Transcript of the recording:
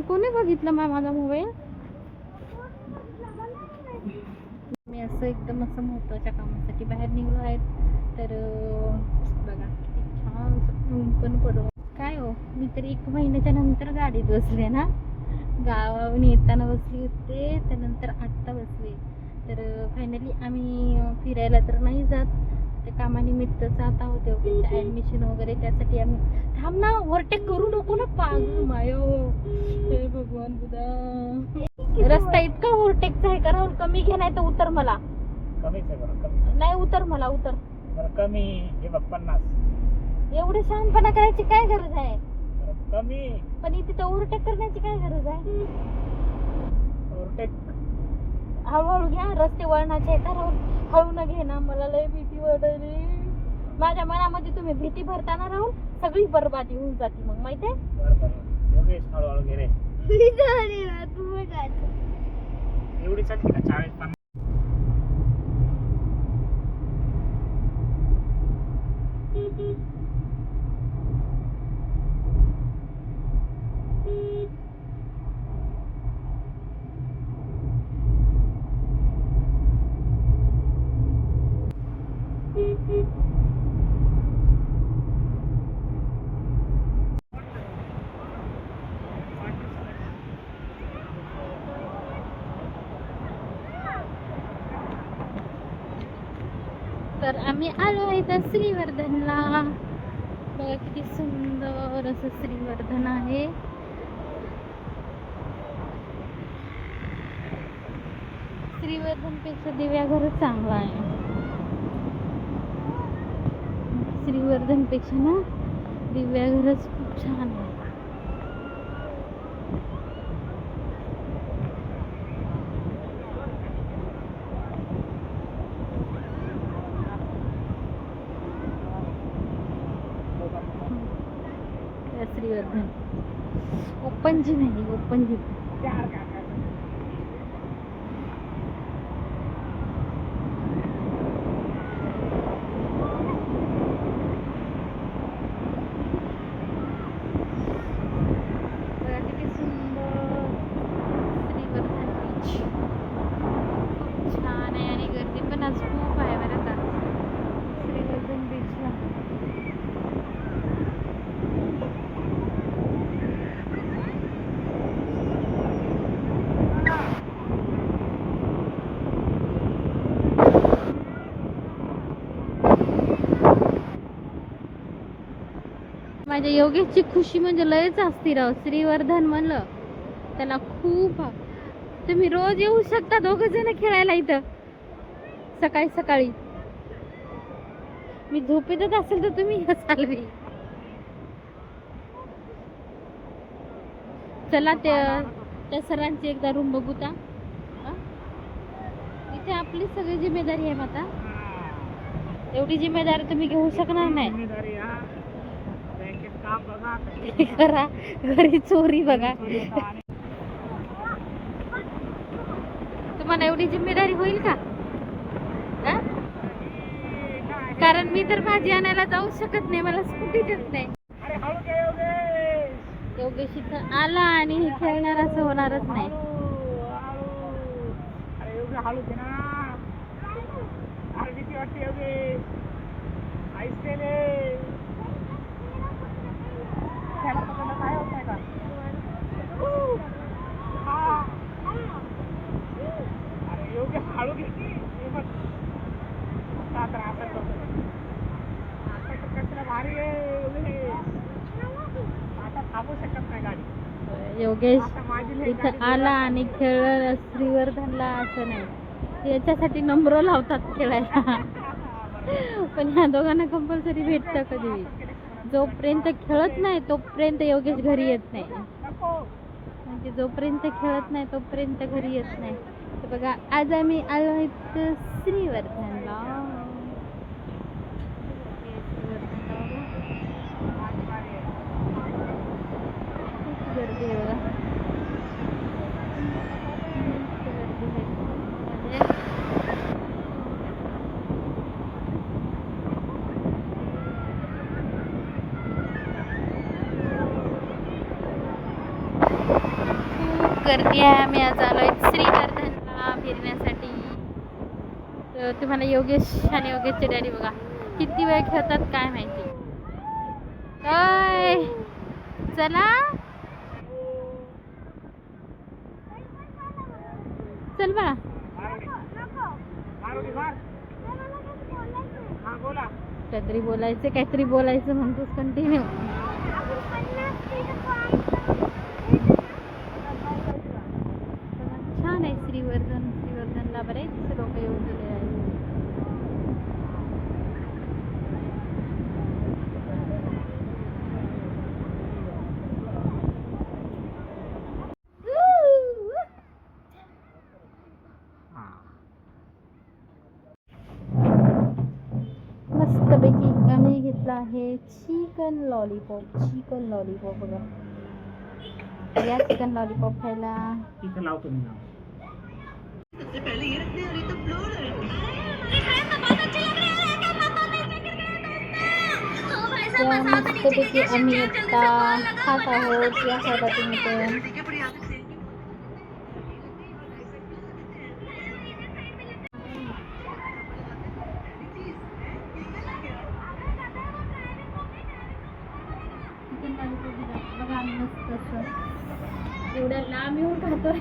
कोणी बघितलं माझा मोबाईल? मी असं एकदम असं महत्त्वाच्या कामासाठी बाहेर निघलो आहेत. तर बघा किती छान ऊन पण पडो काय हो. मी तरी 1 महिन्याच्या नंतर गाडीत बसले ना. गावाहून येताना बसली होते, त्यानंतर आत्ता बसले. तर फायनली आम्ही फिरायला तर नाही जात, त्या कामानिमित्त जात आहोत. त्यांचं ॲडमिशन वगैरे त्यासाठी आम्ही. थांब ना, ओव्हरटेक करू नको ना पागल मायो. हे भगवान बुधा, रस्ता इतका ओव्हरटेकचा आहे का? राहुल कमी घे, नाही तर उतर. मला कमीच आहे बरं, कमी नाही, उतर. मला उतर बरं, कमी हे बघ 50. एवढे शहाणपणा करायची काय गरज आहे? बरं, कमी. पण इथे तर ओव्हरटेक करण्याची काय गरज आहे? ओव्हरटेक हळूहळू घ्या, रस्ते वळणाचे आहेत. राहुल हळू न घे ना, मला लय भीती वाटायली. माझ्या मनामध्ये तुम्ही भीती भरताना राहुल सगळी बरबादी होऊन जाते मग, माहितीये? बरं बरं, योगेश हळूहळू घे रे. एवढी चालते का? 40-50. तर आम्ही आलो आहे तर श्रीवर्धनला. बघा किती सुंदर असं श्रीवर्धन आहे. श्रीवर्धनपेक्षा दिव्याघरच चांगला आहे. श्रीवर्धनपेक्षा ना दिव्याघरच खूप छान आहे. श्रीवर्धन ओपन जिम आहे, ओपन जिम. बघा किती सुंदर श्रीवर्धन बीच. खूप छान आहे आणि गर्दी पण आज खूप आहे बरं का श्रीवर्धन बीचला. माझ्या योगेशची खुशी म्हणजे लयच असती राव. श्रीवर्धन म्हणलं त्याला खूप. तुम्ही रोज येऊ शकता 2 जण खेळायला इथं सकाळी सकाळी. मी झोपेतच असेल तर तुम्ही असाल. चला त्या सरांची एकदा रूम बघू. ता इथे आपली सगळी जिम्मेदारी आहे. आता एवढी जिम्मेदारी तुम्ही घेऊ शकणार नाही. करा घरी चोरी बघा. तुम्हाला एवढी जिम्मेदारी होईल का? कारण मी तर भाजी आणायला जाऊ शकत नाही, मला स्कूटी देत नाही. योगेश इथं आला आणि हे खेळणार असं होणारच नाही. योगेश इथं आला आणि खेळ श्रीवर्धनला असं नाही. याच्यासाठी नंबर लावतात खेळायला. पण ह्या दोघांना कंपल्सरी भेटतं कधी. जोपर्यंत खेळत नाही तोपर्यंत योगेश घरी येत नाही. म्हणजे जोपर्यंत खेळत नाही तोपर्यंत घरी येत नाही. तर बघा आज आम्ही आलो आहेत श्रीवर्धनला. गर्दी आहे बघा. गर्दी आहे. गर्दी आहे. आम्ही आज आलोय श्रीवर्धनला फिरण्यासाठी. तर तुम्हाला योगेश आणि योगेशचे डॅडी बघा किती वेळ खेळतात काय माहिती. काय चला चल बाळा. काहीतरी बोलायचं म्हणतोस कंटिन्यू. छान आहे श्रीवर्धनला बरेच लोक येऊन गेले आहेत. मस्तपैकी आम्ही घेतला आहे चिकन लॉलीपॉप बघा. या चिकन लॉलीपॉप खायला. इथं लावतो मी नाव. त्या मस्तपैकी आम्ही आता खात आहोत. या खायला तुम्ही पण. बघा आम्ही मस्त असं एवढ्या लांब येऊन खातोय.